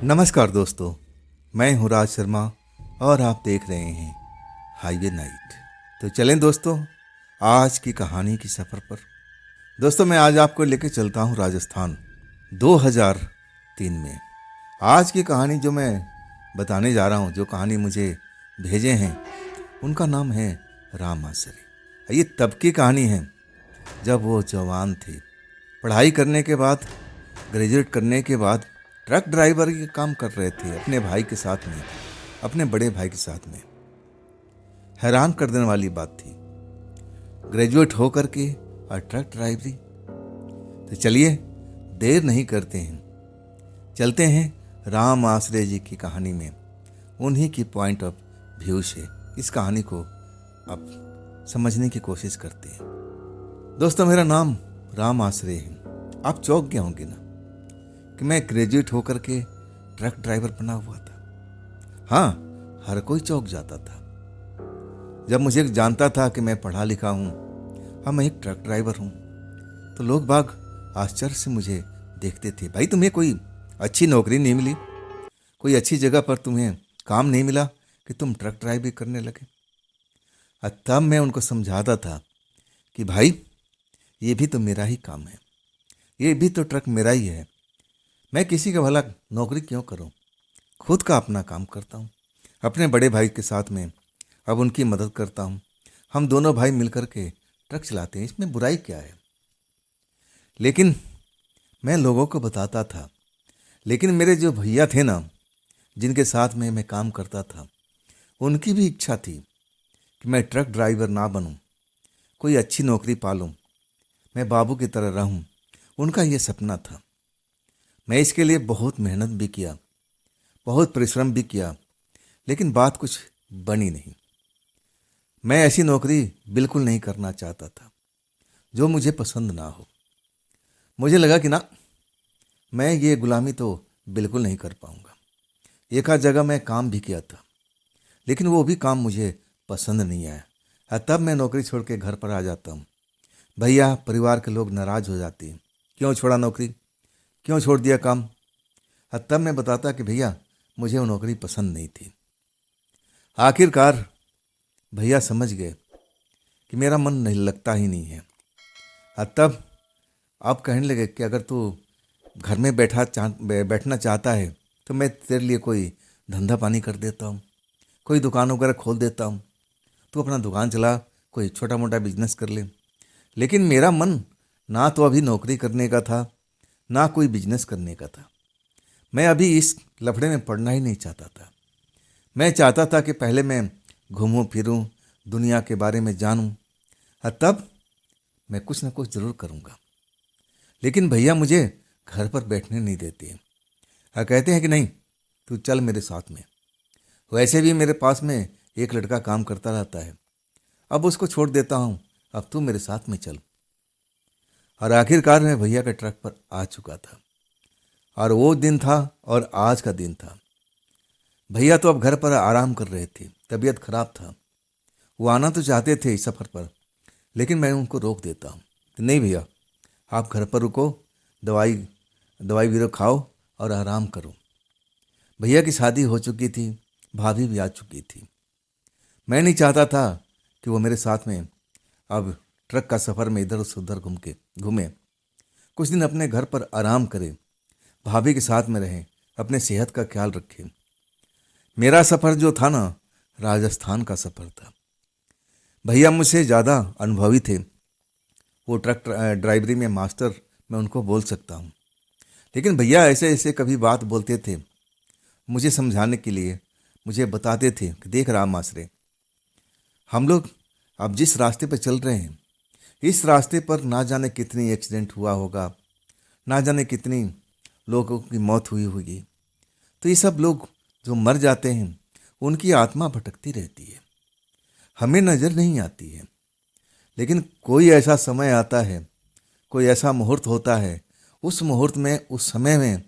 नमस्कार दोस्तों, मैं हूँ राज शर्मा और आप देख रहे हैं हाईवे नाइट। तो चलें दोस्तों, आज की कहानी की सफ़र पर। दोस्तों, मैं आज आपको लेके चलता हूँ राजस्थान 2003 में। आज की कहानी जो मैं बताने जा रहा हूँ, जो कहानी मुझे भेजे हैं, उनका नाम है राम आसरे। ये तब की कहानी है जब वो जवान थे। पढ़ाई करने के बाद, ग्रेजुएट करने के बाद ट्रक ड्राइवर के काम कर रहे थे अपने भाई के साथ में, अपने बड़े भाई के साथ में। हैरान कर देने वाली बात थी, ग्रेजुएट होकर के और ट्रक ड्राइवरी। तो चलिए देर नहीं करते हैं, चलते हैं राम आसरे जी की कहानी में। उन्हीं की पॉइंट ऑफ व्यू से इस कहानी को अब समझने की कोशिश करते हैं। दोस्तों, मेरा नाम राम आसरे है। आप चौंक गए होंगे ना कि मैं ग्रेजुएट होकर के ट्रक ड्राइवर बना हुआ था। हाँ, हर कोई चौंक जाता था जब मुझे जानता था कि मैं पढ़ा लिखा हूँ, हाँ मैं एक ट्रक ड्राइवर हूँ। तो लोग बाग आश्चर्य से मुझे देखते थे, भाई तुम्हें कोई अच्छी नौकरी नहीं मिली, कोई अच्छी जगह पर तुम्हें काम नहीं मिला कि तुम ट्रक ड्राइविंग करने लगे। और तब मैं उनको समझाता था कि भाई ये भी तो मेरा ही काम है, ये भी तो ट्रक मेरा ही है। मैं किसी का भला नौकरी क्यों करूं, खुद का अपना काम करता हूं। अपने बड़े भाई के साथ में अब उनकी मदद करता हूं। हम दोनों भाई मिलकर के ट्रक चलाते हैं, इसमें बुराई क्या है। लेकिन मैं लोगों को बताता था, लेकिन मेरे जो भैया थे ना, जिनके साथ में मैं काम करता था, उनकी भी इच्छा थी कि मैं ट्रक ड्राइवर ना बनूं, कोई अच्छी नौकरी पालूं, मैं बाबू की तरह रहूं। उनका ये सपना था। मैं इसके लिए बहुत मेहनत भी किया, बहुत परिश्रम भी किया, लेकिन बात कुछ बनी नहीं। मैं ऐसी नौकरी बिल्कुल नहीं करना चाहता था जो मुझे पसंद ना हो। मुझे लगा कि ना, मैं ये गुलामी तो बिल्कुल नहीं कर पाऊंगा। एक आध जगह मैं काम भी किया था, लेकिन वो भी काम मुझे पसंद नहीं आया। तब मैं नौकरी छोड़ के घर पर आ जाता हूँ। भैया, परिवार के लोग नाराज़ हो जाते हैं, क्यों छोड़ा नौकरी, क्यों छोड़ दिया काम। तब मैं बताता कि भैया मुझे वो नौकरी पसंद नहीं थी। आखिरकार भैया समझ गए कि मेरा मन नहीं लगता ही नहीं है। तब आप कहने लगे कि अगर तू घर में बैठना चाहता है तो मैं तेरे लिए कोई धंधा पानी कर देता हूँ, कोई दुकान वगैरह खोल देता हूँ, तू अपना दुकान चला, कोई छोटा मोटा बिजनेस कर ले। लेकिन मेरा मन ना तो अभी नौकरी करने का था, ना कोई बिजनेस करने का था। मैं अभी इस लफड़े में पड़ना ही नहीं चाहता था। मैं चाहता था कि पहले मैं घूमूं फिरूं, दुनिया के बारे में जानूं, और तब मैं कुछ ना कुछ ज़रूर करूंगा। लेकिन भैया मुझे घर पर बैठने नहीं देते हैं और कहते हैं कि नहीं, तू चल मेरे साथ में। वैसे भी मेरे पास में एक लड़का काम करता रहता है, अब उसको छोड़ देता हूँ, अब तू मेरे साथ में चल। और आखिरकार मैं भैया के ट्रक पर आ चुका था। और वो दिन था और आज का दिन था। भैया तो अब घर पर आराम कर रहे थे, तबीयत खराब था। वो आना तो चाहते थे इस सफ़र पर, लेकिन मैं उनको रोक देता हूँ कि नहीं भैया, आप घर पर रुको, दवाई दवाई भी खाओ और आराम करो। भैया की शादी हो चुकी थी, भाभी भी आ चुकी थी। मैं नहीं चाहता था कि वो मेरे साथ में अब ट्रक का सफ़र में इधर से उधर घूमे। कुछ दिन अपने घर पर आराम करें, भाभी के साथ में रहें, अपने सेहत का ख्याल रखें। मेरा सफ़र जो था ना, राजस्थान का सफ़र था। भैया मुझसे ज़्यादा अनुभवी थे, वो ट्रक ड्राइवरी में मास्टर, मैं उनको बोल सकता हूँ। लेकिन भैया ऐसे ऐसे कभी बात बोलते थे मुझे समझाने के लिए, मुझे बताते थे कि देख राम आसरे, हम लोग अब जिस रास्ते पर चल रहे हैं, इस रास्ते पर ना जाने कितनी एक्सीडेंट हुआ होगा, ना जाने कितनी लोगों की मौत हुई होगी। तो ये सब लोग जो मर जाते हैं, उनकी आत्मा भटकती रहती है, हमें नज़र नहीं आती है। लेकिन कोई ऐसा समय आता है, कोई ऐसा मुहूर्त होता है, उस मुहूर्त में, उस समय में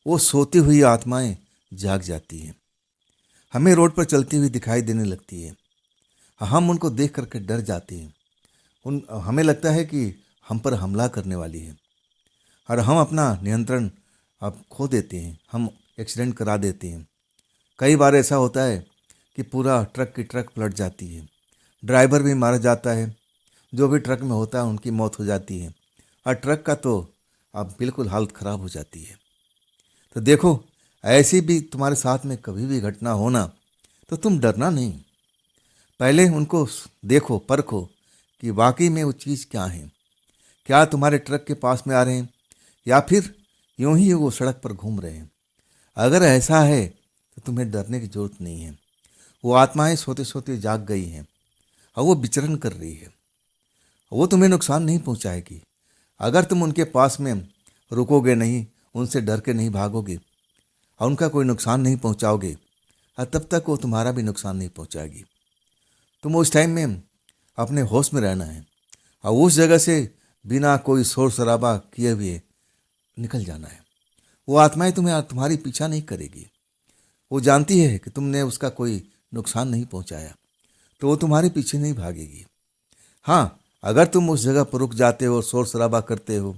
वो सोती हुई आत्माएं जाग जाती हैं, हमें रोड पर चलती हुई दिखाई देने लगती है। हम उनको देख करके डर जाते हैं। हमें लगता है कि हम पर हमला करने वाली है, और हम अपना नियंत्रण अब खो देते हैं। हम एक्सीडेंट करा देती हैं। कई बार ऐसा होता है कि पूरा ट्रक की ट्रक पलट जाती है, ड्राइवर भी मारा जाता है, जो भी ट्रक में होता है उनकी मौत हो जाती है, और ट्रक का तो अब बिल्कुल हालत ख़राब हो जाती है। तो देखो, ऐसी भी तुम्हारे साथ में कभी भी घटना होना तो तुम डरना नहीं, पहले उनको देखो, परखो कि वाकई में वो चीज़ क्या है। क्या तुम्हारे ट्रक के पास में आ रहे हैं या फिर यूं ही वो सड़क पर घूम रहे हैं। अगर ऐसा है तो तुम्हें डरने की जरूरत नहीं है। वो आत्माएं सोते सोते जाग गई हैं और वो विचरण कर रही है। वो तुम्हें नुकसान नहीं पहुंचाएगी अगर तुम उनके पास में रुकोगे नहीं, उनसे डर के नहीं भागोगे और उनका कोई नुकसान नहीं पहुंचाओगे, और तब तक वो तुम्हारा भी नुकसान नहीं पहुंचाएगी। तुम उस टाइम में अपने होश में रहना है और उस जगह से बिना कोई शोर शराबा किए हुए निकल जाना है। वो आत्माएं तुम्हारी पीछा नहीं करेगी। वो जानती है कि तुमने उसका कोई नुकसान नहीं पहुंचाया, तो वो तुम्हारे पीछे नहीं भागेगी। हाँ, अगर तुम उस जगह पर रुक जाते हो और शोर शराबा करते हो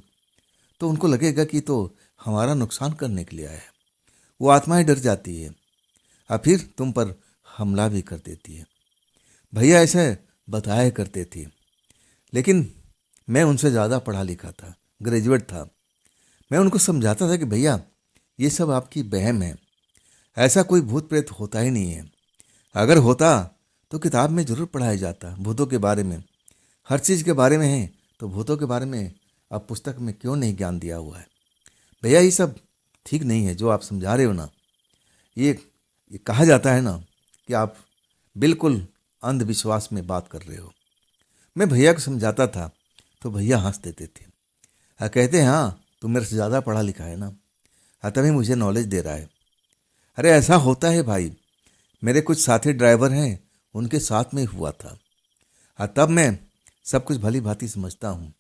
तो उनको लगेगा कि तो हमारा नुकसान करने के लिए आया है। वो आत्माएं डर जाती है और फिर तुम पर हमला भी कर देती है। भैया ऐसे बताया करते थे, लेकिन मैं उनसे ज़्यादा पढ़ा लिखा था, ग्रेजुएट था। मैं उनको समझाता था कि भैया ये सब आपकी वहम है, ऐसा कोई भूत प्रेत होता ही नहीं है। अगर होता तो किताब में ज़रूर पढ़ाया जाता भूतों के बारे में, हर चीज़ के बारे में है, तो भूतों के बारे में अब पुस्तक में क्यों नहीं ज्ञान दिया हुआ है। भैया ये सब ठीक नहीं है जो आप समझा रहे हो ना। ये कहा जाता है ना कि आप बिल्कुल अंधविश्वास में बात कर रहे हो। मैं भैया को समझाता था तो भैया हंस देते थे और कहते हैं, हाँ तू मेरे से ज़्यादा पढ़ा लिखा है ना, तभी मुझे नॉलेज दे रहा है। अरे ऐसा होता है भाई, मेरे कुछ साथी ड्राइवर हैं, उनके साथ में हुआ था और तब मैं सब कुछ भली भांति समझता हूँ।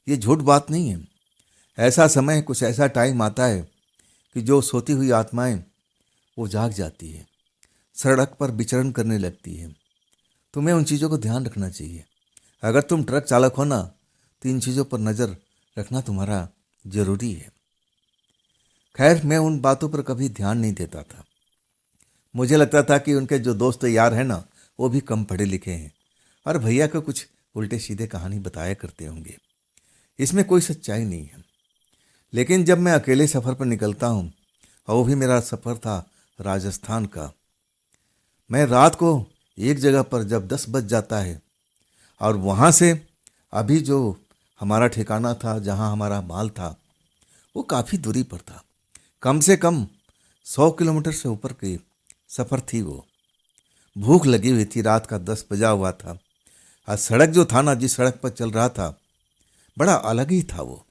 ये झूठ बात नहीं है। ऐसा समय, कुछ ऐसा टाइम आता है कि जो सोती हुई आत्माएं वो जाग जाती है, सड़क पर विचरण करने लगती है। तुम्हें उन चीज़ों को ध्यान रखना चाहिए। अगर तुम ट्रक चालक हो ना, तो इन चीज़ों पर नज़र रखना तुम्हारा ज़रूरी है। खैर, मैं उन बातों पर कभी ध्यान नहीं देता था। मुझे लगता था कि उनके जो दोस्त यार हैं ना, वो भी कम पढ़े लिखे हैं और भैया को कुछ उल्टे सीधे कहानी बताया करते होंगे। इसमें कोई सच्चाई नहीं है। लेकिन जब मैं अकेले सफ़र पर निकलता हूँ, और वो भी मेरा सफ़र था राजस्थान का, मैं रात को एक जगह पर जब 10 बज जाता है और वहाँ से अभी जो हमारा ठिकाना था, जहाँ हमारा माल था, वो काफ़ी दूरी पर था। कम से कम 100 किलोमीटर से ऊपर की सफ़र थी। वो भूख लगी हुई थी, रात का 10 बजा हुआ था और सड़क जो था ना, जिस सड़क पर चल रहा था, बड़ा अलग ही था। वो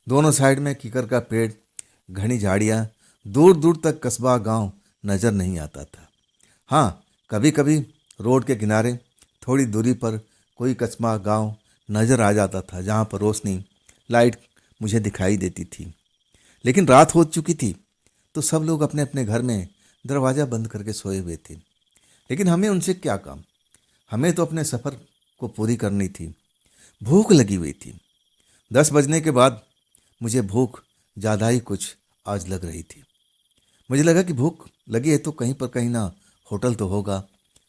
दोनों साइड में कीकर का पेड़, घनी झाड़ियाँ, दूर दूर तक कस्बा गांव नज़र नहीं आता था। हाँ, कभी कभी रोड के किनारे थोड़ी दूरी पर कोई कस्बा गांव नज़र आ जाता था, जहाँ पर रोशनी, लाइट मुझे दिखाई देती थी। लेकिन रात हो चुकी थी तो सब लोग अपने अपने घर में दरवाज़ा बंद करके सोए हुए थे। लेकिन हमें उनसे क्या काम, हमें तो अपने सफ़र को पूरी करनी थी। भूख लगी हुई थी। 10 बजने के बाद मुझे भूख ज़्यादा ही कुछ आज लग रही थी। मुझे लगा कि भूख लगी है तो कहीं पर कहीं ना होटल तो होगा,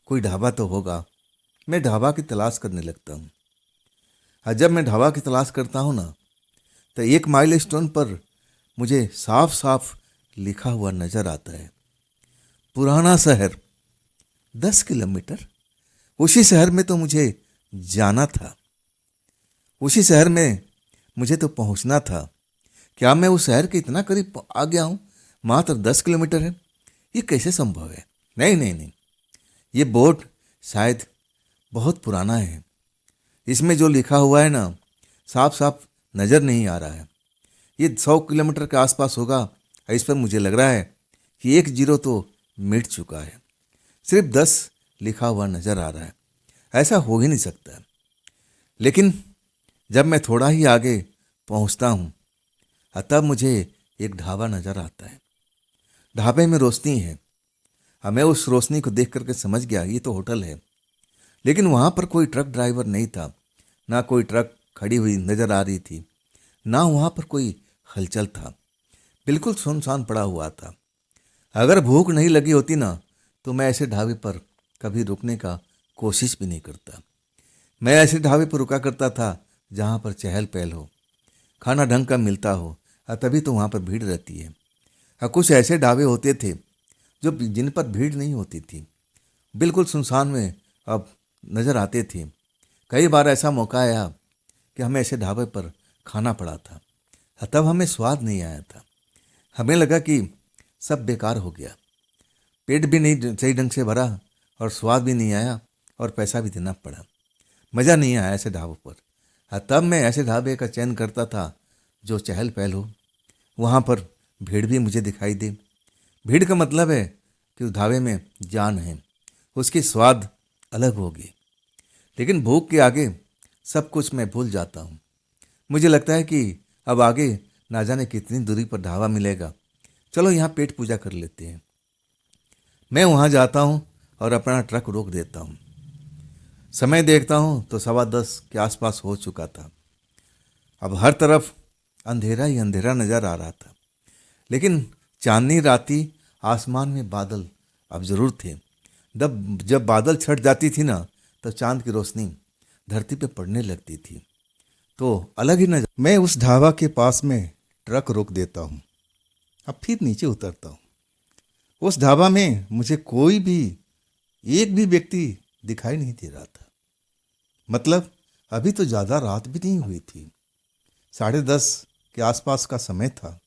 कोई ढाबा तो होगा। मैं ढाबा की तलाश करने लगता हूँ और जब मैं ढाबा की तलाश करता हूँ ना, तो एक माइल स्टोन पर मुझे साफ साफ लिखा हुआ नज़र आता है, पुराना शहर 10 किलोमीटर। उसी शहर में तो मुझे जाना था, उसी शहर में मुझे तो पहुंचना था। क्या मैं उस शहर के इतना करीब आ गया हूँ? मात्र 10 किलोमीटर है, ये कैसे संभव है? नहीं नहीं नहीं, ये बोर्ड शायद बहुत पुराना है। इसमें जो लिखा हुआ है ना, साफ साफ नज़र नहीं आ रहा है। ये 100 किलोमीटर के आसपास होगा। इस पर मुझे लग रहा है कि 1 जीरो तो मिट चुका है, सिर्फ 10 लिखा हुआ नज़र आ रहा है। ऐसा हो ही नहीं सकता। लेकिन जब मैं थोड़ा ही आगे पहुंचता हूं, तब मुझे एक ढाबा नज़र आता है। ढाबे में रोशनी है। मैं उस रोशनी को देख करके समझ गया ये तो होटल है। लेकिन वहाँ पर कोई ट्रक ड्राइवर नहीं था, ना कोई ट्रक खड़ी हुई नज़र आ रही थी, ना वहाँ पर कोई हलचल था। बिल्कुल सुनसान पड़ा हुआ था। अगर भूख नहीं लगी होती ना तो मैं ऐसे ढाबे पर कभी रुकने का कोशिश भी नहीं करता। मैं ऐसे ढाबे पर रुका करता था जहाँ पर चहल पहल हो, खाना ढंग का मिलता हो, और तभी तो वहाँ पर भीड़ रहती है। और कुछ ऐसे ढाबे होते थे जो जिन पर भीड़ नहीं होती थी, बिल्कुल सुनसान में अब नज़र आते थे। कई बार ऐसा मौका आया कि हमें ऐसे ढाबे पर खाना पड़ा था, तब हमें स्वाद नहीं आया था। हमें लगा कि सब बेकार हो गया, पेट भी नहीं सही ढंग से भरा और स्वाद भी नहीं आया और पैसा भी देना पड़ा। मज़ा नहीं आया ऐसे ढाबों पर। तब मैं ऐसे ढाबे का चयन करता था जो चहल पहल हो, वहाँ पर भीड़ भी मुझे दिखाई दे। भीड़ का मतलब है कि उस ढाबे में जान है, उसकी स्वाद अलग होगी। लेकिन भूख के आगे सब कुछ मैं भूल जाता हूँ। मुझे लगता है कि अब आगे ना जाने कितनी दूरी पर ढाबा मिलेगा, चलो यहाँ पेट पूजा कर लेते हैं। मैं वहाँ जाता हूँ और अपना ट्रक रोक देता हूँ। समय देखता हूँ तो 10:15 के आसपास हो चुका था। अब हर तरफ अंधेरा ही अंधेरा नज़र आ रहा था, लेकिन चांदनी राती आसमान में बादल अब जरूर थे। जब बादल छट जाती थी ना तो चांद की रोशनी धरती पे पड़ने लगती थी, तो अलग ही नजर। मैं उस ढाबा के पास में ट्रक रोक देता हूँ, अब फिर नीचे उतरता हूँ। उस ढाबा में मुझे कोई भी एक भी व्यक्ति दिखाई नहीं दे रहा था। मतलब अभी तो ज़्यादा रात भी नहीं हुई थी, 10:30 के आसपास का समय था।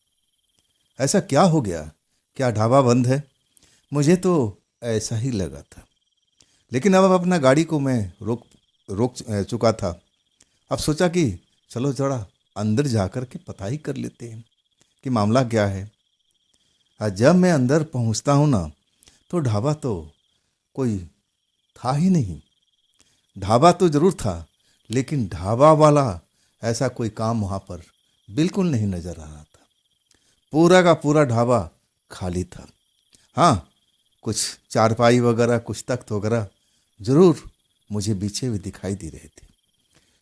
ऐसा क्या हो गया, क्या ढाबा बंद है? मुझे तो ऐसा ही लगा था। लेकिन अब अपना गाड़ी को मैं रोक रोक चुका था। अब सोचा कि चलो जरा अंदर जाकर के पता ही कर लेते हैं कि मामला क्या है। और जब मैं अंदर पहुंचता हूं ना तो ढाबा तो कोई था ही नहीं। ढाबा तो जरूर था, लेकिन ढाबा वाला ऐसा कोई काम वहाँ पर बिल्कुल नहीं नजर आ रहा था। पूरा का पूरा ढाबा खाली था। हाँ, कुछ चारपाई वगैरह, कुछ तख्त वगैरह जरूर मुझे बिछे हुए दिखाई दे रहे थे,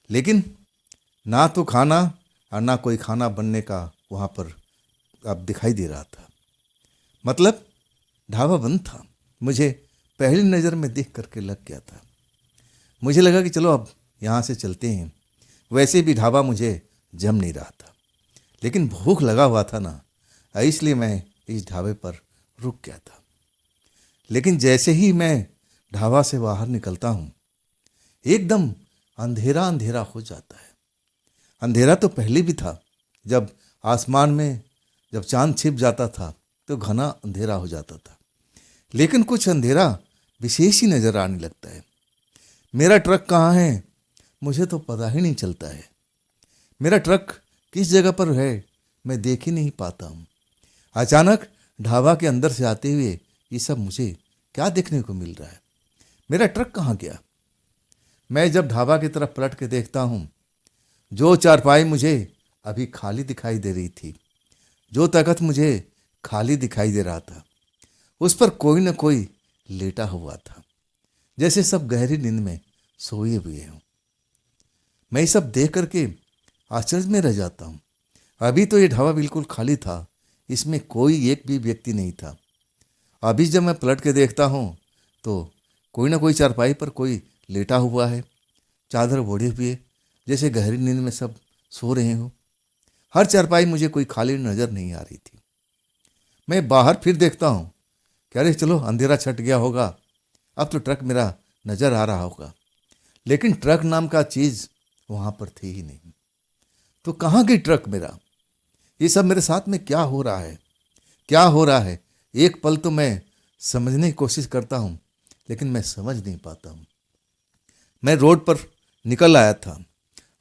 लेकिन ना तो खाना और ना कोई खाना बनने का वहाँ पर अब दिखाई दे रहा था। मतलब ढाबा बंद था। मुझे पहली नज़र में देख करके लग गया था। मुझे लगा कि चलो अब यहाँ से चलते हैं। वैसे भी ढाबा मुझे जम नहीं रहा था, लेकिन भूख लगा हुआ था ना, इसलिए मैं इस ढाबे पर रुक गया था। लेकिन जैसे ही मैं ढाबा से बाहर निकलता हूँ, एकदम अंधेरा अंधेरा हो जाता है। अंधेरा तो पहले भी था, जब आसमान में जब चांद छिप जाता था तो घना अंधेरा हो जाता था, लेकिन कुछ अंधेरा विशेष ही नजर आने लगता है। मेरा ट्रक कहाँ है मुझे तो पता ही नहीं चलता है। मेरा ट्रक किस जगह पर है मैं देख ही नहीं पाता हूँ। अचानक ढाबा के अंदर से आते हुए ये सब मुझे क्या देखने को मिल रहा है? मेरा ट्रक कहाँ गया? मैं जब ढाबा की तरफ पलट के देखता हूँ, जो चारपाई मुझे अभी खाली दिखाई दे रही थी, जो तख्त मुझे खाली दिखाई दे रहा था, उस पर कोई न कोई लेटा हुआ था, जैसे सब गहरी नींद में सोए हुए हों। मैं ये सब देख करके आश्चर्य में रह जाता हूँ। अभी तो ये ढाबा बिल्कुल खाली था, इसमें कोई एक भी व्यक्ति नहीं था। अभी जब मैं पलट के देखता हूँ तो कोई ना कोई चारपाई पर कोई लेटा हुआ है, चादर ओढ़े हुए, जैसे गहरी नींद में सब सो रहे हो। हर चारपाई मुझे कोई खाली नज़र नहीं आ रही थी। मैं बाहर फिर देखता हूँ कि अरे चलो अंधेरा छट गया होगा, अब तो ट्रक मेरा नज़र आ रहा होगा, लेकिन ट्रक नाम का चीज़ वहाँ पर थी ही नहीं। तो कहाँ गई ट्रक मेरा? ये सब मेरे साथ में क्या हो रहा है? क्या हो रहा है? एक पल तो मैं समझने की कोशिश करता हूँ, लेकिन मैं समझ नहीं पाता हूँ। मैं रोड पर निकल आया था।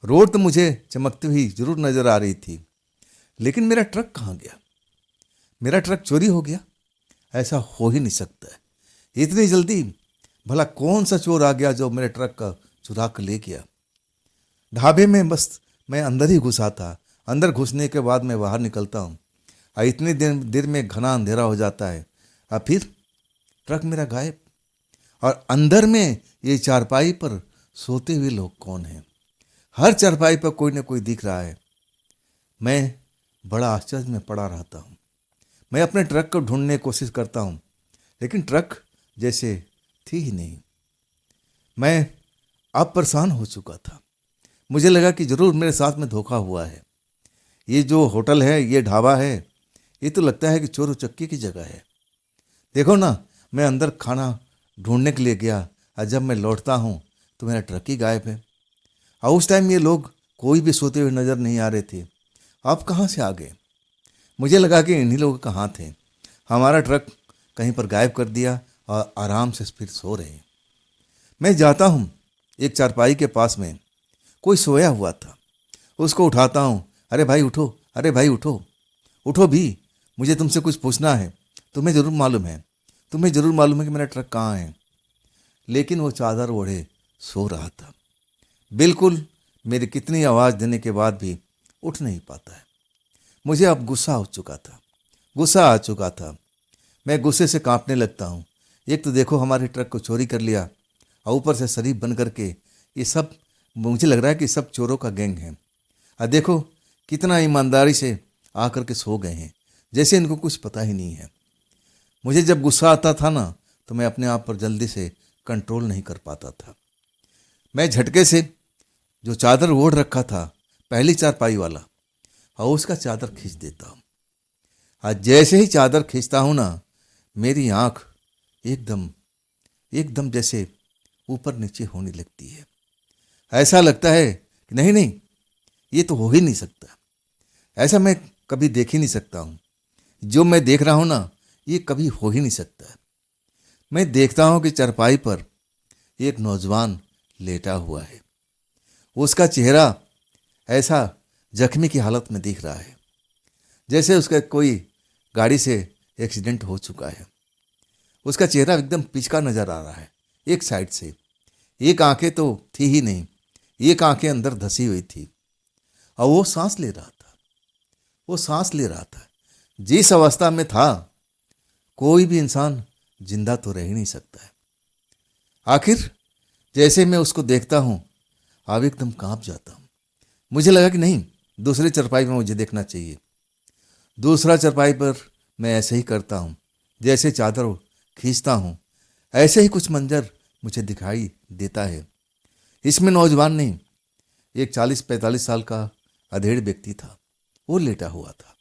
रोड तो मुझे चमकती हुई जरूर नजर आ रही थी, लेकिन मेरा ट्रक कहाँ गया? मेरा ट्रक चोरी हो गया? ऐसा हो ही नहीं सकता है। इतनी जल्दी भला कौन सा चोर आ गया जो मेरे ट्रक का चुरा कर ले गया? ढाबे में बस मैं अंदर ही घुसा था। अंदर घुसने के बाद मैं बाहर निकलता हूँ और इतनी देर में घना अंधेरा हो जाता है और फिर ट्रक मेरा गायब। और अंदर में ये चारपाई पर सोते हुए लोग कौन हैं? हर चारपाई पर कोई ना कोई दिख रहा है। मैं बड़ा आश्चर्य में पड़ा रहता हूँ। मैं अपने ट्रक को ढूंढने की कोशिश करता हूँ, लेकिन ट्रक जैसे थी ही नहीं। मैं अब परेशान हो चुका था। मुझे लगा कि ज़रूर मेरे साथ में धोखा हुआ है। ये जो होटल है, ये ढाबा है, ये तो लगता है कि चोर उचक्के की जगह है। देखो ना, मैं अंदर खाना ढूंढने के लिए गया और जब मैं लौटता हूँ तो मेरा ट्रक ही गायब है। और उस टाइम ये लोग कोई भी सोते हुए नज़र नहीं आ रहे थे। आप कहाँ से आ गए? मुझे लगा कि इन्हीं लोगों का हाथ है। हमारा ट्रक कहीं पर गायब कर दिया और आराम से फिर सो रहे हैं। मैं जाता हूँ एक चारपाई के पास में, कोई सोया हुआ था। उसको उठाता हूँ, अरे भाई उठो, अरे भाई उठो, उठो भी, मुझे तुमसे कुछ पूछना है। तुम्हें ज़रूर मालूम है, तुम्हें ज़रूर मालूम है कि मेरा ट्रक कहाँ है। लेकिन वो चादर ओढ़े सो रहा था, बिल्कुल मेरी कितनी आवाज़ देने के बाद भी उठ नहीं पाता है। मुझे अब गुस्सा हो चुका था, गुस्सा आ चुका था। मैं गुस्से से कांपने लगता हूँ। एक तो देखो हमारे ट्रक को चोरी कर लिया और ऊपर से शरीफ बन करके ये सब, मुझे लग रहा है कि सब चोरों का गैंग है। और देखो कितना ईमानदारी से आकर के सो गए हैं, जैसे इनको कुछ पता ही नहीं है। मुझे जब गुस्सा आता था ना, तो मैं अपने आप पर जल्दी से कंट्रोल नहीं कर पाता था। मैं झटके से जो चादर ओढ़ रखा था, पहली चारपाई वाला, और उसका चादर खींच देता हूँ। आज जैसे ही चादर खींचता हूँ ना, मेरी आँख एकदम एकदम जैसे ऊपर नीचे होने लगती है। ऐसा लगता है कि नहीं नहीं, ये तो हो ही नहीं सकता, ऐसा मैं कभी देख ही नहीं सकता हूँ। जो मैं देख रहा हूँ ना, ये कभी हो ही नहीं सकता। मैं देखता हूँ कि चारपाई पर एक नौजवान लेटा हुआ है। उसका चेहरा ऐसा जख्मी की हालत में दिख रहा है, जैसे उसका कोई गाड़ी से एक्सीडेंट हो चुका है। उसका चेहरा एकदम पिचका नजर आ रहा है एक साइड से। एक आंखें तो थी ही नहीं, एक आंखें अंदर धसी हुई थी। और वो सांस ले रहा था, वो सांस ले रहा था। जिस अवस्था में था, कोई भी इंसान जिंदा तो रह ही नहीं सकता है। आखिर जैसे मैं उसको देखता हूँ, अब एकदम कांप जाता हूँ। मुझे लगा कि नहीं, दूसरे चरपाई में मुझे देखना चाहिए। दूसरा चरपाई पर मैं ऐसे ही करता हूँ, जैसे चादर खींचता हूँ, ऐसे ही कुछ मंजर मुझे दिखाई देता है। इसमें नौजवान नहीं, एक 40-45 साल का अधेड़ व्यक्ति था। वो लेटा हुआ था,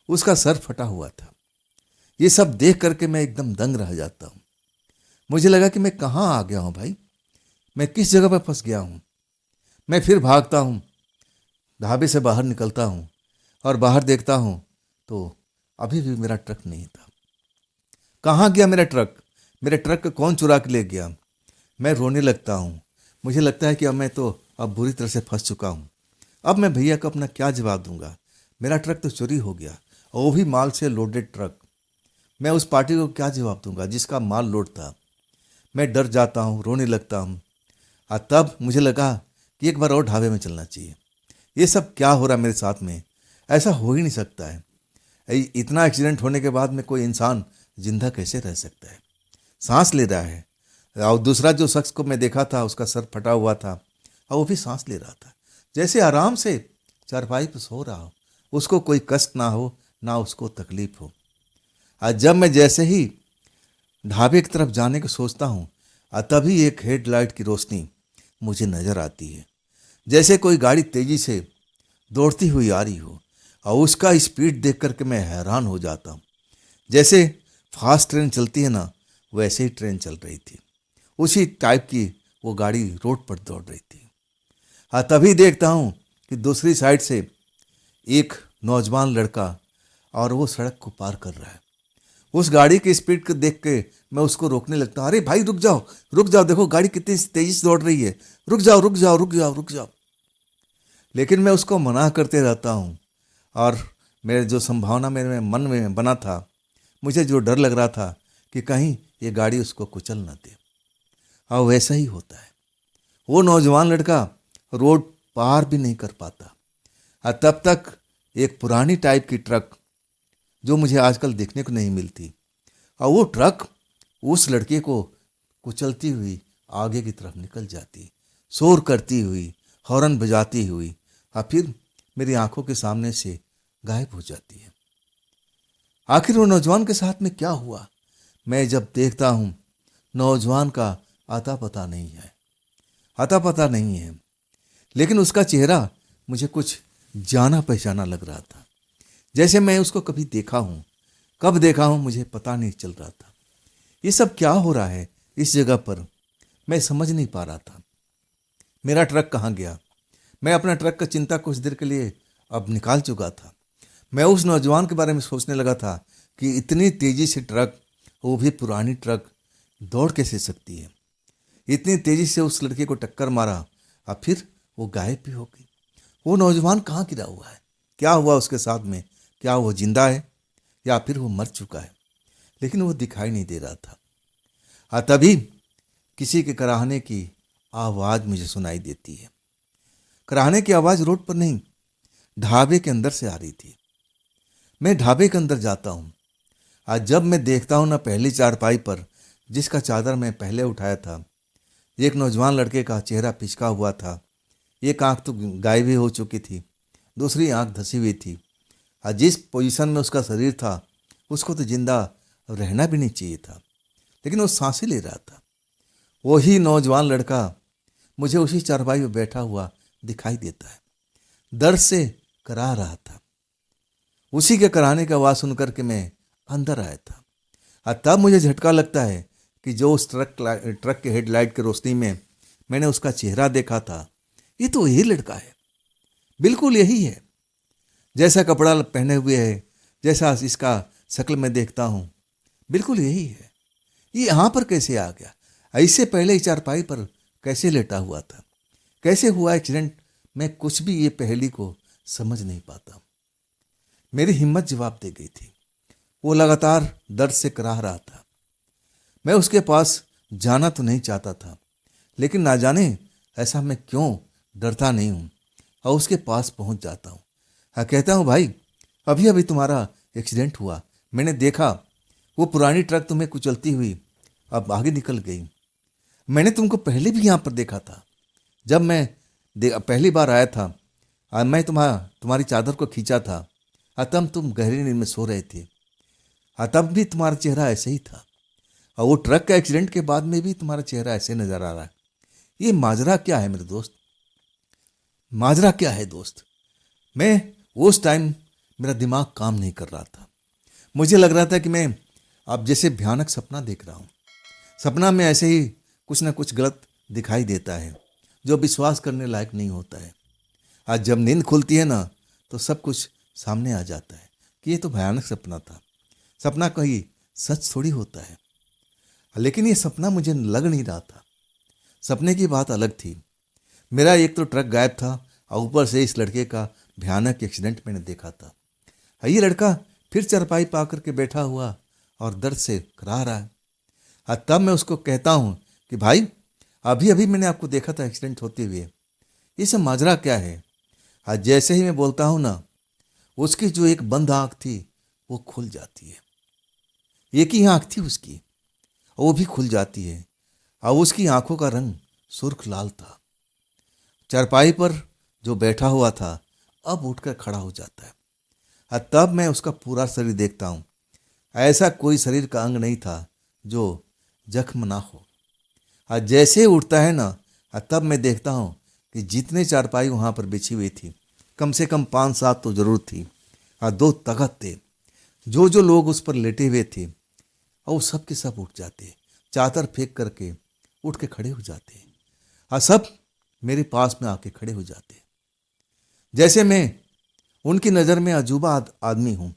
उसका सर फटा हुआ था। ये सब देख करके मैं एकदम दंग रह जाता हूँ। मुझे लगा कि मैं कहाँ आ गया हूँ भाई, मैं किस जगह पर फंस गया हूँ। मैं फिर भागता हूँ, ढाबे से बाहर निकलता हूँ और बाहर देखता हूँ तो अभी भी मेरा ट्रक नहीं था। कहाँ गया मेरा ट्रक? मेरे ट्रक को कौन चुरा के ले गया? मैं रोने लगता हूँ। मुझे लगता है कि अब मैं तो अब बुरी तरह से फंस चुका हूँ। अब मैं भैया को अपना क्या जवाब दूंगा? मेरा ट्रक तो चोरी हो गया, और वो भी माल से लोडेड ट्रक। मैं उस पार्टी को क्या जवाब दूंगा जिसका माल लोड था? मैं डर जाता हूँ, रोने लगता हूँ। और तब मुझे लगा कि एक बार और ढाबे में चलना चाहिए। ये सब क्या हो रहा है मेरे साथ में? ऐसा हो ही नहीं सकता है। इतना एक्सीडेंट होने के बाद में कोई इंसान जिंदा कैसे रह सकता है? सांस ले रहा है, और दूसरा जो शख्स को मैं देखा था, उसका सर फटा हुआ था और वो भी सांस ले रहा था, जैसे आराम से चारपाई पर सो रहा हो, उसको कोई कष्ट ना हो, ना उसको तकलीफ हो। आज जब मैं जैसे ही ढाबे की तरफ जाने को सोचता हूँ, तभी एक हेडलाइट की रोशनी मुझे नजर आती है, जैसे कोई गाड़ी तेजी से दौड़ती हुई आ रही हो। और उसका स्पीड देख करके मैं हैरान हो जाता हूँ। जैसे फास्ट ट्रेन चलती है ना, वैसे ही ट्रेन चल रही थी। उसी टाइप की वो गाड़ी रोड पर दौड़ रही थी। हाँ, तभी देखता हूँ कि दूसरी साइड से एक नौजवान लड़का, और वो सड़क को पार कर रहा है। उस गाड़ी की स्पीड को देख के मैं उसको रोकने लगता हूँ, अरे भाई रुक जाओ, रुक जाओ, देखो गाड़ी कितनी तेजी से दौड़ रही है, रुक जाओ रुक जाओ रुक जाओ रुक जाओ। लेकिन मैं उसको मना करते रहता हूँ। और मेरे जो संभावना मेरे मन में बना था, मुझे जो डर लग रहा था कि कहीं ये गाड़ी उसको कुचल न दे, और वैसा ही होता है। वो नौजवान लड़का रोड पार भी नहीं कर पाता। और तब तक एक पुरानी टाइप की ट्रक, जो मुझे आजकल देखने को नहीं मिलती, और वो ट्रक उस लड़के को कुचलती हुई आगे की तरफ निकल जाती, शोर करती हुई, हॉर्न बजाती हुई, और फिर मेरी आंखों के सामने से गायब हो जाती है। आखिर वो नौजवान के साथ में क्या हुआ? मैं जब देखता हूँ, नौजवान का आता पता नहीं है, आता पता नहीं है। लेकिन उसका चेहरा मुझे कुछ जाना पहचाना लग रहा था, जैसे मैं उसको कभी देखा हूँ। कब देखा हूँ मुझे पता नहीं चल रहा था। ये सब क्या हो रहा है इस जगह पर, मैं समझ नहीं पा रहा था। मेरा ट्रक कहाँ गया? मैं अपना ट्रक का चिंता कुछ देर के लिए अब निकाल चुका था। मैं उस नौजवान के बारे में सोचने लगा था कि इतनी तेजी से ट्रक, वो भी पुरानी ट्रक, दौड़ कैसे सकती है। इतनी तेजी से उस लड़के को टक्कर मारा और फिर वो गायब भी हो गई। वो नौजवान कहाँ गिरा हुआ है? क्या हुआ उसके साथ में? क्या वो जिंदा है या फिर वो मर चुका है? लेकिन वो दिखाई नहीं दे रहा था। तभी किसी के कराहने की आवाज़ मुझे सुनाई देती है। कराहने की आवाज़ रोड पर नहीं, ढाबे के अंदर से आ रही थी। मैं ढाबे के अंदर जाता हूँ। आज जब मैं देखता हूँ ना, पहली चारपाई पर जिसका चादर मैं पहले उठाया था, एक नौजवान लड़के का चेहरा पिचका हुआ था। एक आंख तो गायब ही हो चुकी थी, दूसरी आंख धसी हुई थी। और जिस पोजीशन में उसका शरीर था, उसको तो जिंदा रहना भी नहीं चाहिए था, लेकिन वो सांसें ले रहा था। वही नौजवान लड़का मुझे उसी चारपाई में बैठा हुआ दिखाई देता है, दर्द से करा रहा था। उसी के कराने की आवाज़ सुन करके मैं अंदर आया था। और तब मुझे झटका लगता है कि जो उस ट्रक के हेडलाइट की रोशनी में मैंने उसका चेहरा देखा था, ये तो यही लड़का है, बिल्कुल यही है। जैसा कपड़ा पहने हुए है, जैसा इसका शक्ल में देखता हूँ, बिल्कुल यही है। ये यहाँ पर कैसे आ गया? ऐसे पहले ही चारपाई पर कैसे लेटा हुआ था? कैसे हुआ एक्सीडेंट? मैं कुछ भी ये पहेली को समझ नहीं पाता। मेरी हिम्मत जवाब दे गई थी। वो लगातार दर्द से कराह रहा था। मैं उसके पास जाना तो नहीं चाहता था, लेकिन ना जाने ऐसा मैं क्यों डरता नहीं हूँ और उसके पास पहुँच जाता हूँ। हाँ, कहता हूँ, भाई अभी अभी तुम्हारा एक्सीडेंट हुआ, मैंने देखा। वो पुरानी ट्रक तुम्हें कुचलती हुई अब आगे निकल गई। मैंने तुमको पहले भी यहाँ पर देखा था। जब मैं पहली बार आया था और मैं तुम्हारी चादर को खींचा था, तब तुम गहरी नींद में सो रहे थे। तब भी तुम्हारा चेहरा ऐसे ही था, और वो ट्रक का एक्सीडेंट के बाद में भी तुम्हारा चेहरा ऐसे नजर आ रहा है। ये माजरा क्या है मेरे दोस्त? माजरा क्या है दोस्त? मैं उस टाइम मेरा दिमाग काम नहीं कर रहा था। मुझे लग रहा था कि मैं अब जैसे भयानक सपना देख रहा हूँ। सपना में ऐसे ही कुछ ना कुछ गलत दिखाई देता है, जो विश्वास करने लायक नहीं होता है। आज जब नींद खुलती है ना, तो सब कुछ सामने आ जाता है कि ये तो भयानक सपना था। सपना कहीं सच थोड़ी होता है। लेकिन ये सपना मुझे लग नहीं रहा था। सपने की बात अलग थी। मेरा एक तो ट्रक गायब था और ऊपर से इस लड़के का भयानक एक्सीडेंट मैंने देखा था। ये लड़का फिर चारपाई पा करके बैठा हुआ और दर्द से कराह रहा है। तब मैं उसको कहता हूँ कि भाई अभी अभी मैंने आपको देखा था एक्सीडेंट होते हुए, ये सब माजरा क्या है? आज जैसे ही मैं बोलता हूँ ना, उसकी जो एक बंद आँख थी वो खुल जाती है। एक ही आँख थी उसकी, वो भी खुल जाती है, और उसकी आंखों का रंग सुर्ख लाल था। चारपाई पर जो बैठा हुआ था अब उठकर खड़ा हो जाता है। तब मैं उसका पूरा शरीर देखता हूँ। ऐसा कोई शरीर का अंग नहीं था जो जख्म ना हो। जैसे ही उठता है ना, तब मैं देखता हूँ कि जितने चारपाई वहाँ पर बिछी हुई थी, कम से कम 5-7 तो जरूर थी, और 2 तख्त थे। जो जो लोग उस पर लेटे हुए थे, और वो सब के सब उठ जाते, चादर फेंक करके उठ के खड़े हो जाते, और सब मेरे पास में आके खड़े हो जाते, जैसे मैं उनकी नज़र में अजूबा आदमी हूँ।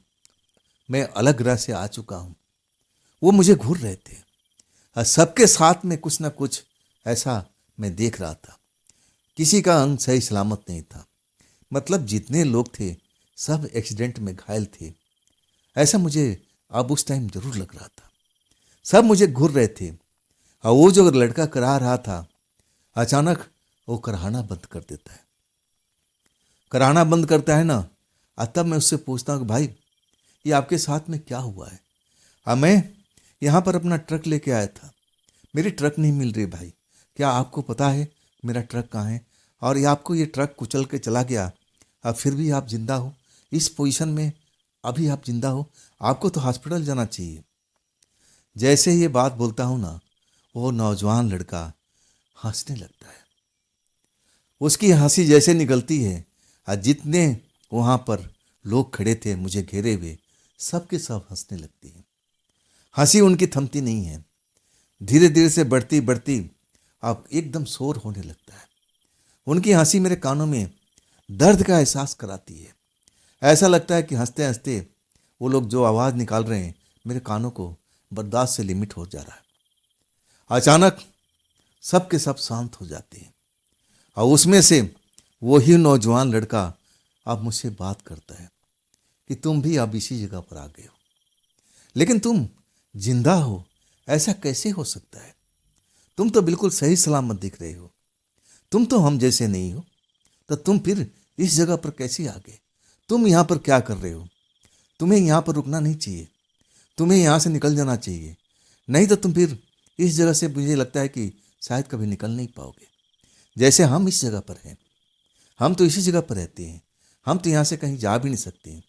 मैं अलग ग्रह से आ चुका हूँ। वो मुझे घूर रहे थे, और सबके साथ में कुछ ना कुछ ऐसा मैं देख रहा था। किसी का अंग सही सलामत नहीं था। मतलब जितने लोग थे सब एक्सीडेंट में घायल थे, ऐसा मुझे अब उस टाइम जरूर लग रहा था। सब मुझे घूर रहे थे, और वो जो लड़का करा रहा था, अचानक वो कराहना बंद कर देता है। कराहना बंद करता है ना, तब मैं उससे पूछता हूँ कि भाई ये आपके साथ में क्या हुआ है? मैं यहाँ पर अपना ट्रक लेके आया था, मेरी ट्रक नहीं मिल रही भाई। क्या आपको पता है मेरा ट्रक कहाँ है? और ये आपको ये ट्रक कुचल के चला गया, फिर भी आप जिंदा हो इस पोजीशन में, अभी आप जिंदा हो। आपको तो हॉस्पिटल जाना चाहिए। जैसे ही ये बात बोलता हूँ ना, वो नौजवान लड़का हंसने लगता है। उसकी हंसी जैसे निकलती है, और जितने वहाँ पर लोग खड़े थे मुझे घेरे हुए, सबके सब हंसने लगती है। हंसी उनकी थमती नहीं है, धीरे धीरे से बढ़ती बढ़ती अब एकदम शोर होने लगता है। उनकी हंसी मेरे कानों में दर्द का एहसास कराती है। ऐसा लगता है कि हंसते हंसते वो लोग जो आवाज़ निकाल रहे हैं मेरे कानों को बर्दाश्त से लिमिट हो जा रहा है। अचानक सब के सब शांत हो जाते हैं, और उसमें से वही नौजवान लड़का अब मुझसे बात करता है कि तुम भी अब इसी जगह पर आ गए हो, लेकिन तुम जिंदा हो, ऐसा कैसे हो सकता है? तुम तो बिल्कुल सही सलामत दिख रहे हो, तुम तो हम जैसे नहीं हो, तो तुम फिर इस जगह पर कैसे आ गए? तुम यहाँ पर क्या कर रहे हो? तुम्हें यहाँ पर रुकना नहीं चाहिए, तुम्हें यहाँ से निकल जाना चाहिए, नहीं तो तुम फिर इस जगह से मुझे लगता है कि शायद कभी निकल नहीं पाओगे। जैसे हम इस जगह पर हैं, हम तो इसी जगह पर रहते हैं, हम तो यहाँ से कहीं जा भी नहीं सकते हैं,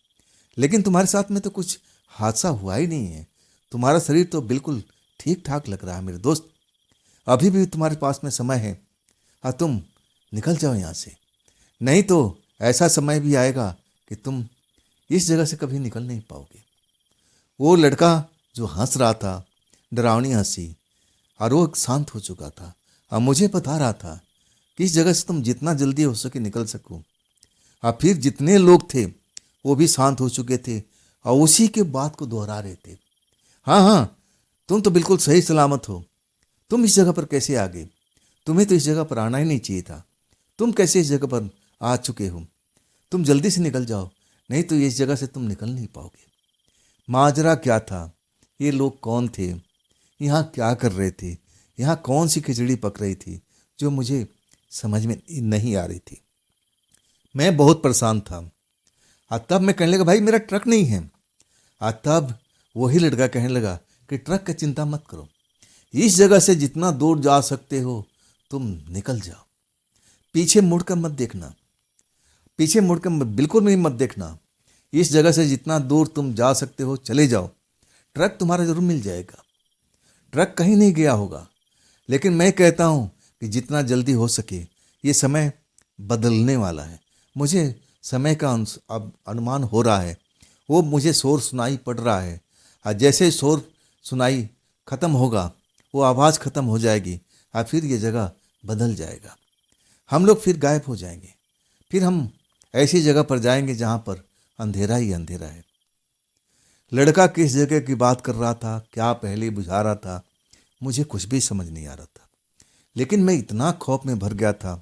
लेकिन तुम्हारे साथ में तो कुछ हादसा हुआ ही नहीं है, तुम्हारा शरीर तो बिल्कुल ठीक ठाक लग रहा है मेरे दोस्त। अभी भी तुम्हारे पास में समय है, हाँ तुम निकल जाओ यहाँ से, नहीं तो ऐसा समय भी आएगा कि तुम इस जगह से कभी निकल नहीं पाओगे। वो लड़का जो हंस रहा था, डरावनी हंसी, और वो शांत हो चुका था, और मुझे बता रहा था कि इस जगह से तुम जितना जल्दी हो सके निकल सको। और फिर जितने लोग थे वो भी शांत हो चुके थे और उसी के बात को दोहरा रहे थे। हाँ हाँ, तुम तो बिल्कुल सही सलामत हो, तुम इस जगह पर कैसे आ गए? तुम्हें तो इस जगह पर आना ही नहीं चाहिए था, तुम कैसे इस जगह पर आ चुके हो? तुम जल्दी से निकल जाओ, नहीं तो इस जगह से तुम निकल नहीं पाओगे। माजरा क्या था? ये लोग कौन थे? यहाँ क्या कर रहे थे? यहाँ कौन सी खिचड़ी पक रही थी जो मुझे समझ में नहीं आ रही थी? मैं बहुत परेशान था। और तब मैं कहने लगा भाई मेरा ट्रक नहीं है। और तब वही लड़का कहने लगा कि ट्रक की चिंता मत करो, इस जगह से जितना दूर जा सकते हो तुम निकल जाओ, पीछे मुड़कर मत देखना, पीछे मुड़कर बिल्कुल भी मत देखना, इस जगह से जितना दूर तुम जा सकते हो चले जाओ, ट्रक तुम्हारा जरूर मिल जाएगा। ट्रक कहीं नहीं गया होगा, लेकिन मैं कहता हूँ कि जितना जल्दी हो सके, ये समय बदलने वाला है। मुझे समय का अब अनुमान हो रहा है, वो मुझे शोर सुनाई पड़ रहा है, और जैसे शोर सुनाई खत्म होगा, वो आवाज़ खत्म हो जाएगी, और फिर ये जगह बदल जाएगा, हम लोग फिर गायब हो जाएंगे, फिर हम ऐसी जगह पर जाएंगे जहाँ पर अंधेरा ही अंधेरा है। लड़का किस जगह की बात कर रहा था, क्या पहले बुझा रहा था, मुझे कुछ भी समझ नहीं आ रहा था, लेकिन मैं इतना खौफ में भर गया था।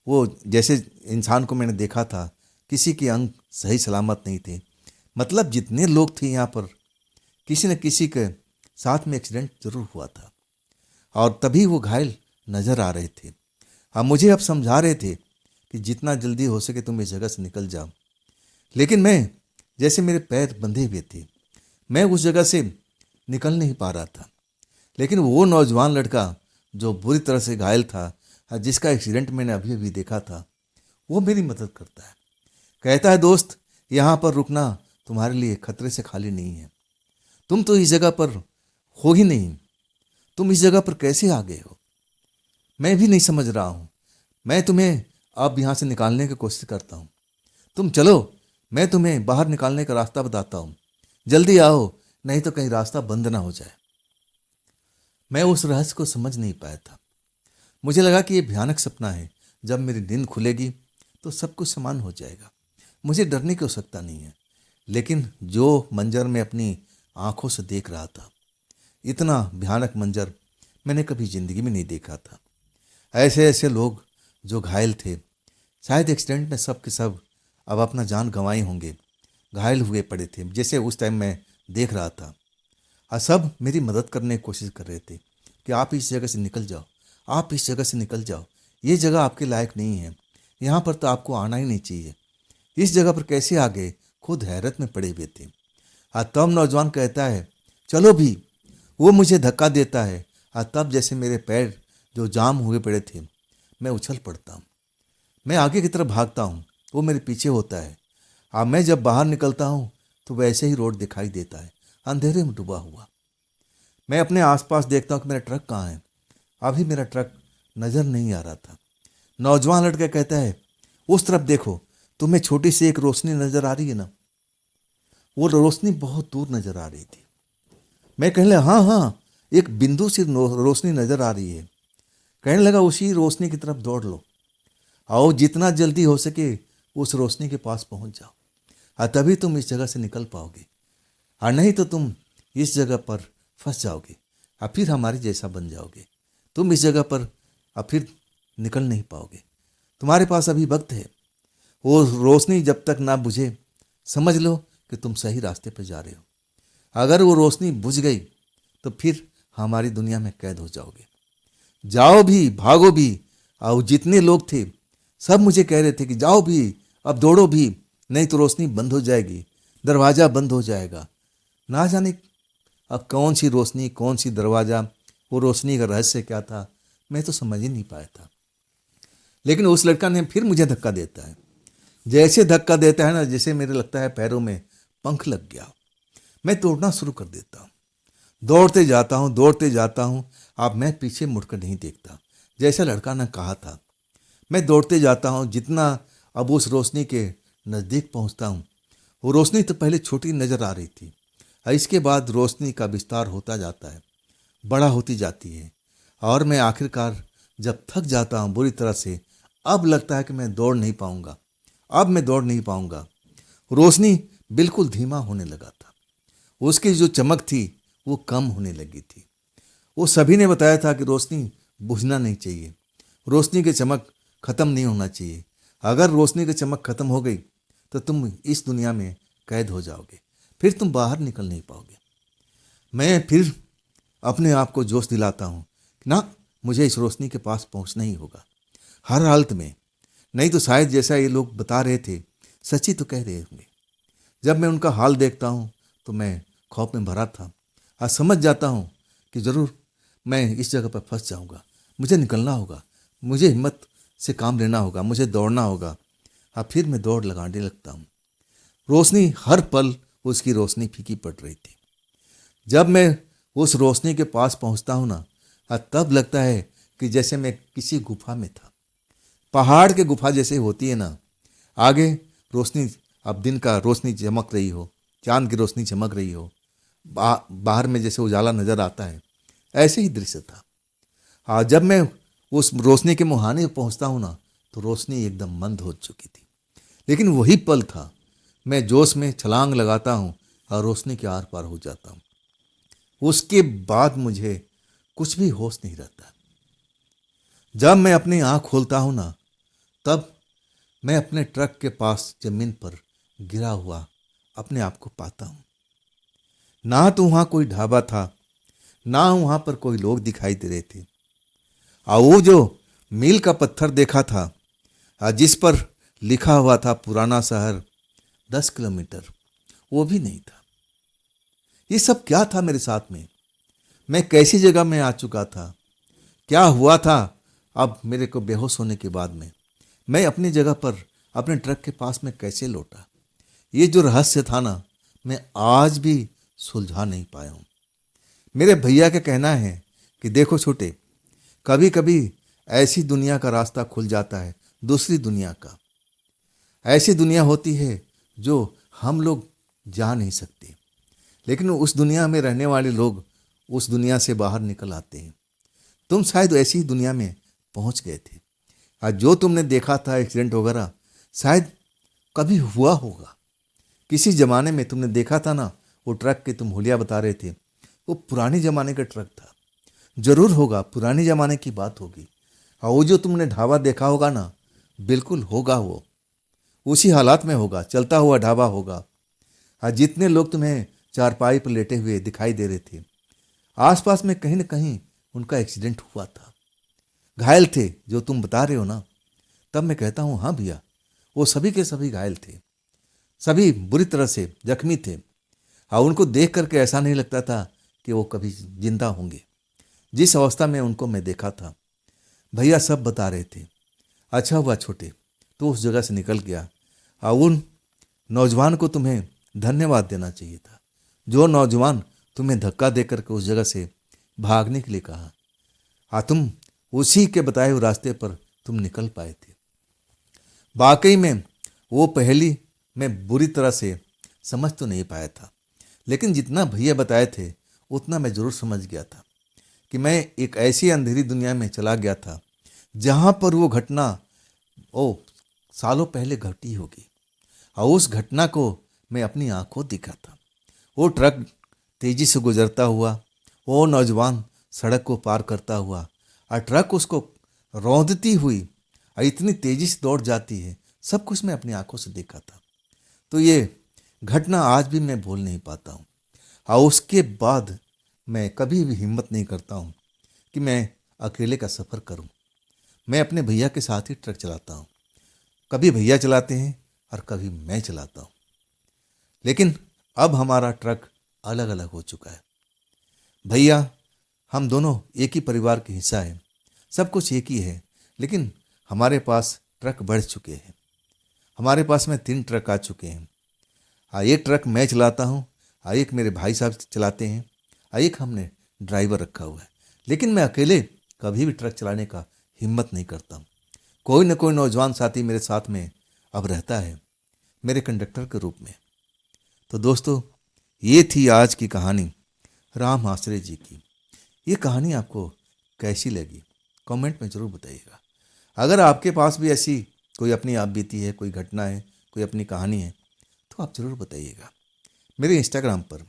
वो जैसे इंसान को मैंने देखा था, किसी के अंग सही सलामत नहीं थे, मतलब जितने लोग थे यहाँ पर किसी न किसी के साथ में एक्सीडेंट जरूर हुआ था, और तभी वो घायल नजर आ रहे थे। हम मुझे अब समझा रहे थे कि जितना जल्दी हो सके तुम इस जगह से निकल जाओ, लेकिन मैं जैसे मेरे पैर बंधे हुए थे, मैं उस जगह से निकल नहीं पा रहा था। लेकिन वो नौजवान लड़का जो बुरी तरह से घायल था, जिसका एक्सीडेंट मैंने अभी अभी देखा था, वो मेरी मदद करता है, कहता है दोस्त यहाँ पर रुकना तुम्हारे लिए खतरे से खाली नहीं है, तुम तो इस जगह पर हो ही नहीं, तुम इस जगह पर कैसे आ गए हो? मैं भी नहीं समझ रहा हूँ, मैं तुम्हें अब यहाँ से निकालने की कोशिश करता हूँ, तुम चलो, मैं तुम्हें बाहर निकालने का रास्ता बताता हूँ, जल्दी आओ, नहीं तो कहीं रास्ता बंद ना हो जाए। मैं उस रहस्य को समझ नहीं पाया था, मुझे लगा कि ये भयानक सपना है, जब मेरी नींद खुलेगी तो सब कुछ समान हो जाएगा, मुझे डरने की आवश्यकता नहीं है। लेकिन जो मंजर मैं अपनी आंखों से देख रहा था, इतना भयानक मंजर मैंने कभी जिंदगी में नहीं देखा था। ऐसे ऐसे लोग जो घायल थे, शायद एक्सीडेंट में सब के सब अब अपना जान गंवाए होंगे, घायल हुए पड़े थे, जैसे उस टाइम मैं देख रहा था, और सब मेरी मदद करने की कोशिश कर रहे थे कि आप इस जगह से निकल जाओ, आप इस जगह से निकल जाओ, ये जगह आपके लायक नहीं है, यहाँ पर तो आपको आना ही नहीं चाहिए, इस जगह पर कैसे आ गए? खुद हैरत में पड़े हुए थे। और तब नौजवान कहता है चलो भी, वो मुझे धक्का देता है, और तब जैसे मेरे पैर जो जाम हुए पड़े थे, मैं उछल पड़ता हूँ, मैं आगे की तरफ भागता हूँ, वो मेरे पीछे होता है, और मैं जब बाहर निकलता हूँ तो वैसे ही रोड दिखाई देता है, अंधेरे में डूबा हुआ। मैं अपने आसपास देखता हूँ कि मेरा ट्रक कहाँ है। अभी मेरा ट्रक नज़र नहीं आ रहा था। नौजवान लड़का कहता है, उस तरफ देखो, तुम्हें छोटी सी एक रोशनी नज़र आ रही है ना। वो रोशनी बहुत दूर नज़र आ रही थी। मैं कहने लगा, हाँ हाँ, एक बिंदु सी रोशनी नज़र आ रही है। कहने लगा, उसी रोशनी की तरफ दौड़ लो, आओ जितना जल्दी हो सके उस रोशनी के पास पहुंच जाओ, और तभी तुम इस जगह से निकल पाओगे, और नहीं तो तुम इस जगह पर फंस जाओगे और फिर हमारे जैसा बन जाओगे। तुम इस जगह पर और फिर निकल नहीं पाओगे। तुम्हारे पास अभी वक्त है। वो रोशनी जब तक ना बुझे समझ लो कि तुम सही रास्ते पर जा रहे हो। अगर वो रोशनी बुझ गई तो फिर हमारी दुनिया में कैद हो जाओगे। जाओ भी, भागो भी। और जितने लोग थे सब मुझे कह रहे थे कि जाओ भी, अब दौड़ो भी, नहीं तो रोशनी बंद हो जाएगी, दरवाज़ा बंद हो जाएगा। ना जाने अब कौन सी रोशनी, कौन सी दरवाज़ा, वो रोशनी का रहस्य क्या था, मैं तो समझ ही नहीं पाया था। लेकिन उस लड़का ने फिर मुझे धक्का देता है। जैसे धक्का देता है ना, जैसे मेरे लगता है पैरों में पंख लग गया। मैं दौड़ना शुरू कर देता हूँ। दौड़ते जाता हूँ, दौड़ते जाता हूँ। अब मैं पीछे मुड़कर नहीं देखता, जैसा लड़का ने कहा था। मैं दौड़ते जाता हूँ। जितना अब उस रोशनी के नज़दीक पहुँचता हूँ, वो रोशनी तो पहले छोटी नज़र आ रही थी, और इसके बाद रोशनी का विस्तार होता जाता है, बड़ा होती जाती है। और मैं आखिरकार जब थक जाता हूँ बुरी तरह से, अब लगता है कि मैं दौड़ नहीं पाऊँगा, अब मैं दौड़ नहीं पाऊँगा। रोशनी बिल्कुल धीमा होने लगा था। उसकी जो चमक थी वो कम होने लगी थी। वो सभी ने बताया था कि रोशनी बुझना नहीं चाहिए, रोशनी की चमक खत्म नहीं होना चाहिए। अगर रोशनी की चमक खत्म हो गई तो तुम इस दुनिया में कैद हो जाओगे, फिर तुम बाहर निकल नहीं पाओगे। मैं फिर अपने आप को जोश दिलाता हूँ कि ना, मुझे इस रोशनी के पास पहुँचना ही होगा हर हालत में, नहीं तो शायद जैसा ये लोग बता रहे थे सच्ची तो कह रहे होंगे। जब मैं उनका हाल देखता हूँ तो मैं खौफ में भरा था, और समझ जाता हूँ कि ज़रूर मैं इस जगह पर फंस जाऊँगा। मुझे निकलना होगा, मुझे हिम्मत से काम लेना होगा, मुझे दौड़ना होगा। और फिर मैं दौड़ लगाने लगता हूँ। रोशनी हर पल उसकी रोशनी फीकी पड़ रही थी। जब मैं उस रोशनी के पास पहुँचता हूँ ना, तब लगता है कि जैसे मैं किसी गुफा में था। पहाड़ के गुफा जैसे होती है ना, आगे रोशनी, अब दिन का रोशनी चमक रही हो, चांद की रोशनी चमक रही हो, बाहर में जैसे उजाला नज़र आता है, ऐसे ही दृश्य था। हाँ, जब मैं उस रोशनी के मुहाने पहुंचता हूँ ना, तो रोशनी एकदम मंद हो चुकी थी। लेकिन वही पल था, मैं जोश में छलांग लगाता हूँ और रोशनी के आर पार हो जाता हूँ। उसके बाद मुझे कुछ भी होश नहीं रहता। जब मैं अपनी आँख खोलता हूँ ना, तब मैं अपने ट्रक के पास जमीन पर गिरा हुआ अपने आप को पाता हूँ। ना तो वहाँ कोई ढाबा था, ना वहाँ पर कोई लोग दिखाई दे रहे थे। और वो जो मील का पत्थर देखा था, जिस पर लिखा हुआ था पुराना शहर 10 किलोमीटर, वो भी नहीं था। ये सब क्या था मेरे साथ में? मैं कैसी जगह में आ चुका था? क्या हुआ था? अब मेरे को बेहोश होने के बाद में मैं अपनी जगह पर अपने ट्रक के पास में कैसे लौटा? ये जो रहस्य था ना, मैं आज भी सुलझा नहीं पाया हूँ। मेरे भैया का कहना है कि देखो छोटे, कभी कभी ऐसी दुनिया का रास्ता खुल जाता है, दूसरी दुनिया का। ऐसी दुनिया होती है जो हम लोग जा नहीं सकते, लेकिन उस दुनिया में रहने वाले लोग उस दुनिया से बाहर निकल आते हैं। तुम शायद ऐसी ही दुनिया में पहुंच गए थे। आज जो तुमने देखा था एक्सीडेंट वगैरह, शायद कभी हुआ होगा। किसी ज़माने में तुमने देखा था ना, वो ट्रक के तुम हुलिया बता रहे थे, वो पुराने ज़माने का ट्रक था। ज़रूर होगा, पुराने ज़माने की बात होगी। और वो जो तुमने ढाबा देखा होगा ना, बिल्कुल होगा, वो उसी हालात में होगा, चलता हुआ ढाबा होगा। और जितने लोग तुम्हें चारपाई पर लेटे हुए दिखाई दे रहे थे, आसपास में कहीं न कहीं उनका एक्सीडेंट हुआ था, घायल थे जो तुम बता रहे हो ना। तब मैं कहता हूँ, हाँ भैया, वो सभी के सभी घायल थे, सभी बुरी तरह से जख्मी थे। और उनको देख करके ऐसा नहीं लगता था कि वो कभी जिंदा होंगे। जिस अवस्था में उनको मैं देखा था, भैया सब बता रहे थे। अच्छा हुआ छोटे तो उस जगह से निकल गया, और उन नौजवान को तुम्हें धन्यवाद देना चाहिए था। जो नौजवान तुम्हें धक्का देकर के उस जगह से भागने के लिए कहा, तुम उसी के बताए हुए रास्ते पर तुम निकल पाए थे। वाकई में वो पहली मैं बुरी तरह से समझ तो नहीं पाया था, लेकिन जितना भैया बताए थे उतना मैं ज़रूर समझ गया था कि मैं एक ऐसी अंधेरी दुनिया में चला गया था जहाँ पर वो घटना सालों पहले घटी होगी। और उस घटना को मैं अपनी आंखों देखा था। वो ट्रक तेजी से गुजरता हुआ, वो नौजवान सड़क को पार करता हुआ, और ट्रक उसको रौंदती हुई और इतनी तेजी से दौड़ जाती है, सब कुछ मैं अपनी आंखों से देखा था। तो ये घटना आज भी मैं भूल नहीं पाता हूँ। और उसके बाद मैं कभी भी हिम्मत नहीं करता हूँ कि मैं अकेले का सफ़र करूँ। मैं अपने भैया के साथ ही ट्रक चलाता हूँ। कभी भैया चलाते हैं और कभी मैं चलाता हूँ, लेकिन अब हमारा ट्रक अलग अलग हो चुका है। भैया हम दोनों एक ही परिवार के हिस्सा हैं, सब कुछ एक ही है, लेकिन हमारे पास ट्रक बढ़ चुके हैं। हमारे पास में 3 ट्रक आ चुके हैं। एक ट्रक मैं चलाता हूँ, एक मेरे भाई साहब चलाते हैं, एक हमने ड्राइवर रखा हुआ है। लेकिन मैं अकेले कभी भी ट्रक चलाने का हिम्मत नहीं करता हूँ। कोई न कोई नौजवान साथी मेरे साथ में अब रहता है, मेरे कंडक्टर के रूप में। तो दोस्तों, ये थी आज की कहानी राम आश्रय जी की। ये कहानी आपको कैसी लगी कमेंट में ज़रूर बताइएगा। अगर आपके पास भी ऐसी कोई अपनी आप बीती है, कोई घटना है, कोई अपनी कहानी है, तो आप ज़रूर बताइएगा। मेरे इंस्टाग्राम पर,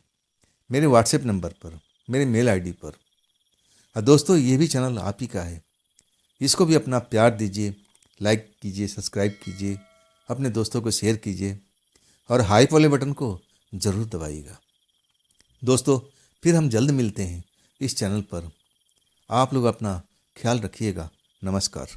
मेरे व्हाट्सएप नंबर पर, मेरे मेल आईडी पर। और दोस्तों, ये भी चैनल आप ही का है, इसको भी अपना प्यार दीजिए, लाइक कीजिए, सब्सक्राइब कीजिए, अपने दोस्तों को शेयर कीजिए और हाइप वाले बटन को ज़रूर दबाइएगा। दोस्तों, फिर हम जल्द मिलते हैं इस चैनल पर। आप लोग अपना ख्याल रखिएगा। नमस्कार।